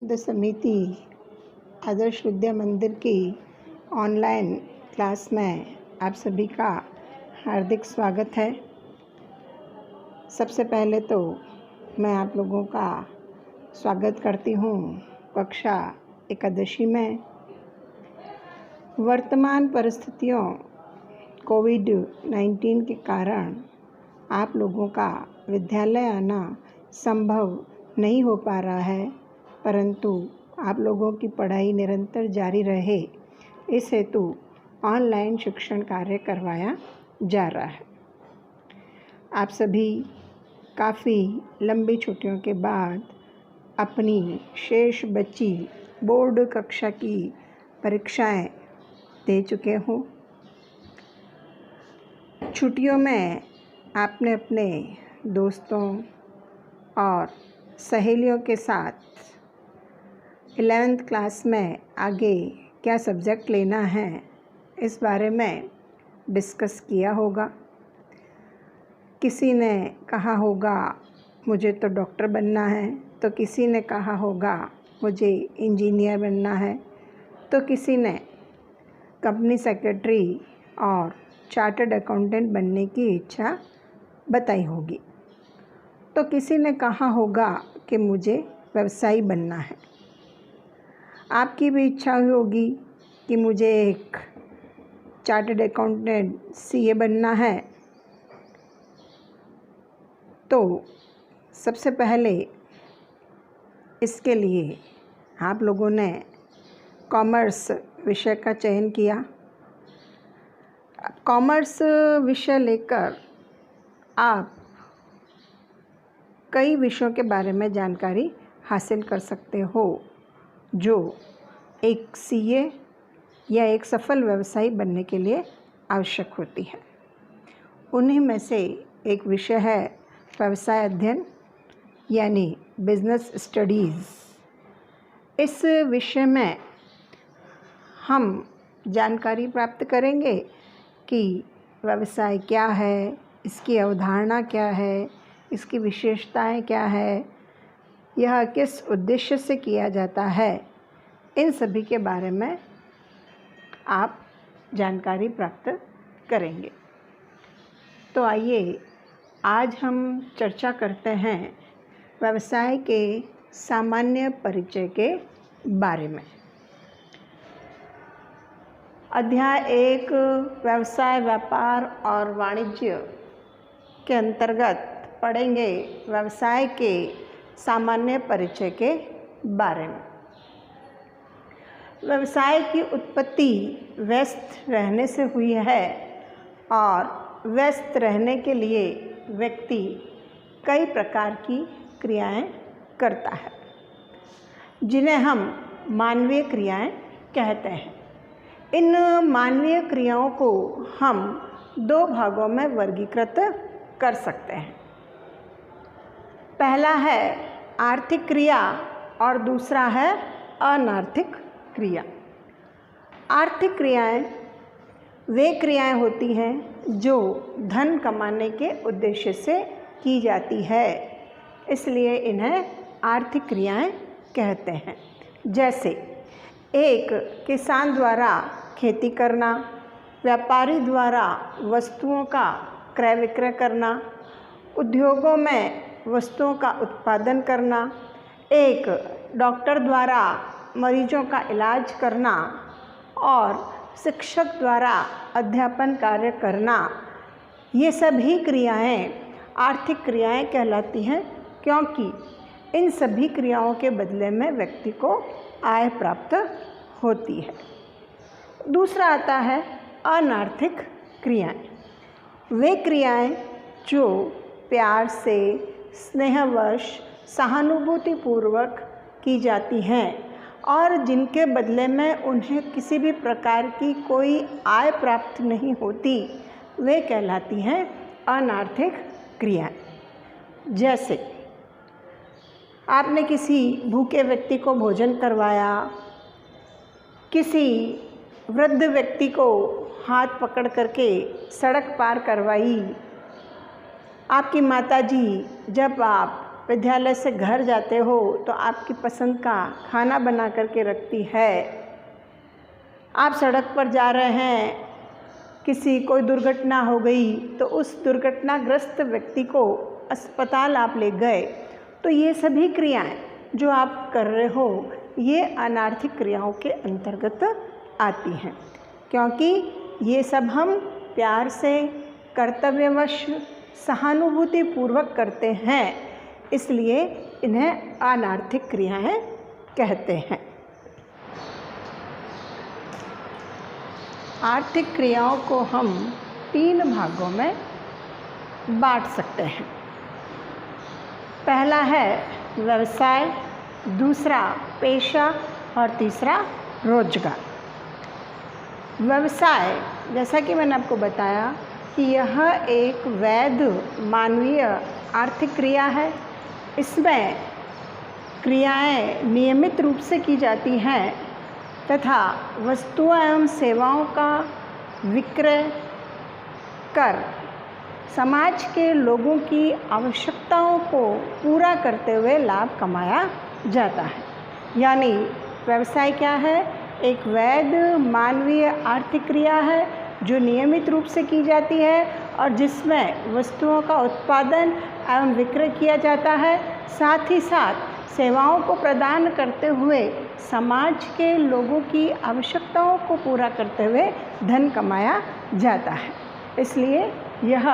समिति आदर्श विद्या मंदिर की ऑनलाइन क्लास में आप सभी का हार्दिक स्वागत है। सबसे पहले तो मैं आप लोगों का स्वागत करती हूँ कक्षा एकादशी में। वर्तमान परिस्थितियों कोविड-19 के कारण आप लोगों का विद्यालय आना संभव नहीं हो पा रहा है, परंतु आप लोगों की पढ़ाई निरंतर जारी रहे इस हेतु ऑनलाइन शिक्षण कार्य करवाया जा रहा है। आप सभी काफ़ी लंबी छुट्टियों के बाद अपनी शेष बची बोर्ड कक्षा की परीक्षाएं दे चुके हो। छुट्टियों में आपने अपने दोस्तों और सहेलियों के साथ 11th क्लास में आगे क्या सब्जेक्ट लेना है इस बारे में डिस्कस किया होगा। किसी ने कहा होगा मुझे तो डॉक्टर बनना है, तो किसी ने कहा होगा मुझे इंजीनियर बनना है, तो किसी ने कंपनी सेक्रेटरी और चार्टर्ड अकाउंटेंट बनने की इच्छा बताई होगी, तो किसी ने कहा होगा कि मुझे व्यवसायी बनना है। आपकी भी इच्छा होगी कि मुझे एक चार्टर्ड अकाउंटेंट सीए बनना है। तो सबसे पहले इसके लिए आप लोगों ने कॉमर्स विषय का चयन किया। कॉमर्स विषय लेकर आप कई विषयों के बारे में जानकारी हासिल कर सकते हो जो एक सीए या एक सफल व्यवसायी बनने के लिए आवश्यक होती है। उन्हीं में से एक विषय है व्यवसाय अध्ययन यानी बिजनेस स्टडीज़। इस विषय में हम जानकारी प्राप्त करेंगे कि व्यवसाय क्या है, इसकी अवधारणा क्या है, इसकी विशेषताएं क्या है, यह किस उद्देश्य से किया जाता है, इन सभी के बारे में आप जानकारी प्राप्त करेंगे। तो आइए आज हम चर्चा करते हैं व्यवसाय के सामान्य परिचय के बारे में। अध्याय 1 व्यवसाय, व्यापार और वाणिज्य के अंतर्गत पढ़ेंगे व्यवसाय के सामान्य परिचय के बारे में। व्यवसाय की उत्पत्ति व्यस्त रहने से हुई है और व्यस्त रहने के लिए व्यक्ति कई प्रकार की क्रियाएं करता है जिन्हें हम मानवीय क्रियाएं कहते हैं। इन मानवीय क्रियाओं को हम 2 भागों में वर्गीकृत कर सकते हैं। पहला है आर्थिक क्रिया और दूसरा है अनार्थिक क्रिया। आर्थिक क्रियाएं वे क्रियाएं होती हैं जो धन कमाने के उद्देश्य से की जाती है, इसलिए इन्हें आर्थिक क्रियाएं कहते हैं। जैसे एक किसान द्वारा खेती करना, व्यापारी द्वारा वस्तुओं का क्रय विक्रय करना, उद्योगों में वस्तुओं का उत्पादन करना, एक डॉक्टर द्वारा मरीजों का इलाज करना और शिक्षक द्वारा अध्यापन कार्य करना, ये सभी क्रियाएं आर्थिक क्रियाएं कहलाती हैं, क्योंकि इन सभी क्रियाओं के बदले में व्यक्ति को आय प्राप्त होती है। दूसरा आता है अनार्थिक क्रियाएं। वे क्रियाएं जो प्यार से, स्नेहवश, सहानुभूतिपूर्वक की जाती हैं और जिनके बदले में उन्हें किसी भी प्रकार की कोई आय प्राप्त नहीं होती, वे कहलाती हैं अनार्थिक क्रियाएं। जैसे आपने किसी भूखे व्यक्ति को भोजन करवाया, किसी वृद्ध व्यक्ति को हाथ पकड़ करके सड़क पार करवाई, आपकी माताजी जब आप विद्यालय से घर जाते हो तो आपकी पसंद का खाना बना करके रखती है। आप सड़क पर जा रहे हैं, कोई दुर्घटना हो गई तो उस दुर्घटनाग्रस्त व्यक्ति को अस्पताल आप ले गए, तो ये सभी क्रियाएं जो आप कर रहे हो ये अनार्थिक क्रियाओं के अंतर्गत आती हैं, क्योंकि ये सब हम प्यार से, कर्तव्यवश, सहानुभूतिपूर्वक करते हैं, इसलिए इन्हें अनार्थिक क्रियाएं कहते हैं। आर्थिक क्रियाओं को हम 3 भागों में बांट सकते हैं। पहला है व्यवसाय, दूसरा पेशा और तीसरा रोजगार। व्यवसाय, जैसा कि मैंने आपको बताया कि यह एक वैध मानवीय आर्थिक क्रिया है। इसमें क्रियाएं नियमित रूप से की जाती हैं तथा वस्तुओं एवं सेवाओं का विक्रय कर समाज के लोगों की आवश्यकताओं को पूरा करते हुए लाभ कमाया जाता है। यानी व्यवसाय क्या है? एक वैध मानवीय आर्थिक क्रिया है जो नियमित रूप से की जाती है और जिसमें वस्तुओं का उत्पादन एवं विक्रय किया जाता है, साथ ही साथ सेवाओं को प्रदान करते हुए समाज के लोगों की आवश्यकताओं को पूरा करते हुए धन कमाया जाता है। इसलिए यह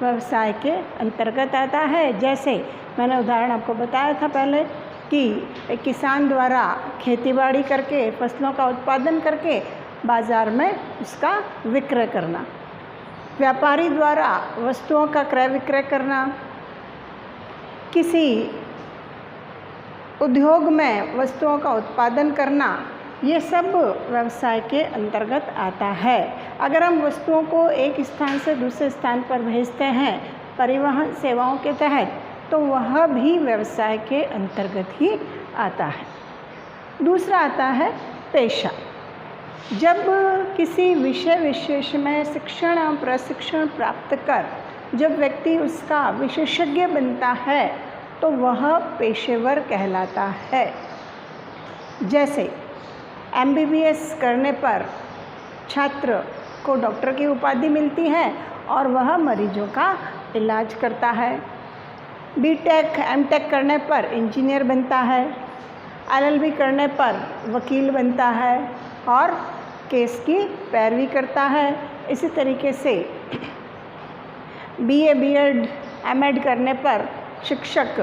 व्यवसाय के अंतर्गत आता है। जैसे मैंने उदाहरण आपको बताया था पहले कि एक किसान द्वारा खेतीबाड़ी करके फसलों का उत्पादन करके बाज़ार में उसका विक्रय करना, व्यापारी द्वारा वस्तुओं का क्रय विक्रय करना, किसी उद्योग में वस्तुओं का उत्पादन करना, ये सब व्यवसाय के अंतर्गत आता है। अगर हम वस्तुओं को एक स्थान से दूसरे स्थान पर भेजते हैं परिवहन सेवाओं के तहत, तो वह भी व्यवसाय के अंतर्गत ही आता है। दूसरा आता है पेशा। जब किसी विषय विशेष में शिक्षण एवं प्रशिक्षण प्राप्त कर जब व्यक्ति उसका विशेषज्ञ बनता है तो वह पेशेवर कहलाता है। जैसे MBBS करने पर छात्र को डॉक्टर की उपाधि मिलती है और वह मरीजों का इलाज करता है। BTech MTech करने पर इंजीनियर बनता है। LLB करने पर वकील बनता है और केस की पैरवी करता है। इसी तरीके से BA BEd MAd करने पर शिक्षक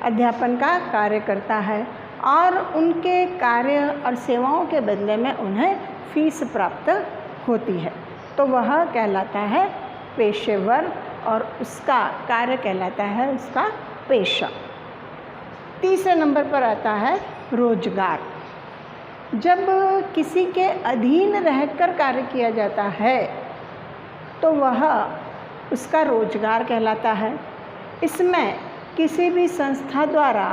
अध्यापन का कार्य करता है और उनके कार्य और सेवाओं के बदले में उन्हें फीस प्राप्त होती है, तो वह कहलाता है पेशेवर और उसका कार्य कहलाता है उसका पेशा। तीसरे नंबर पर आता है रोजगार। जब किसी के अधीन रहकर कार्य किया जाता है तो वह उसका रोजगार कहलाता है। इसमें किसी भी संस्था द्वारा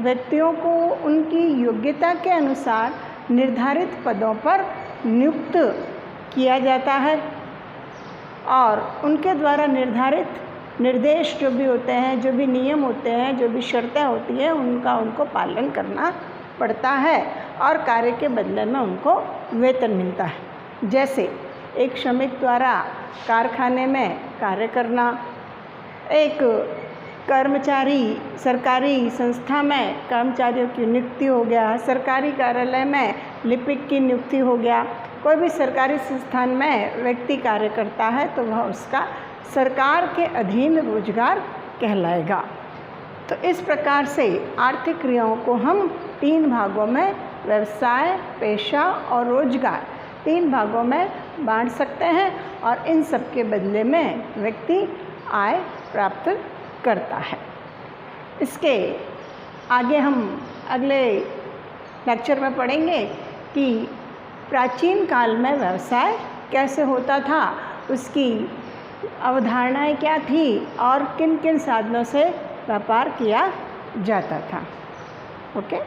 व्यक्तियों को उनकी योग्यता के अनुसार निर्धारित पदों पर नियुक्त किया जाता है और उनके द्वारा निर्धारित निर्देश जो भी होते हैं, जो भी नियम होते हैं, जो भी शर्तें होती हैं, उनको पालन करना पड़ता है और कार्य के बदले में उनको वेतन मिलता है। जैसे एक श्रमिक द्वारा कारखाने में कार्य करना, एक कर्मचारी सरकारी संस्था में कर्मचारियों की नियुक्ति हो गया, सरकारी कार्यालय में लिपिक की नियुक्ति हो गया, कोई भी सरकारी संस्थान में व्यक्ति कार्य करता है तो वह उसका सरकार के अधीन रोजगार कहलाएगा। तो इस प्रकार से आर्थिक क्रियाओं को हम 3 भागों में व्यवसाय, पेशा और रोजगार 3 भागों में बांट सकते हैं और इन सब के बदले में व्यक्ति आय प्राप्त करता है। इसके आगे हम अगले लेक्चर में पढ़ेंगे कि प्राचीन काल में व्यवसाय कैसे होता था, उसकी अवधारणाएं क्या थी और किन किन साधनों से व्यापार किया जाता था। ओके।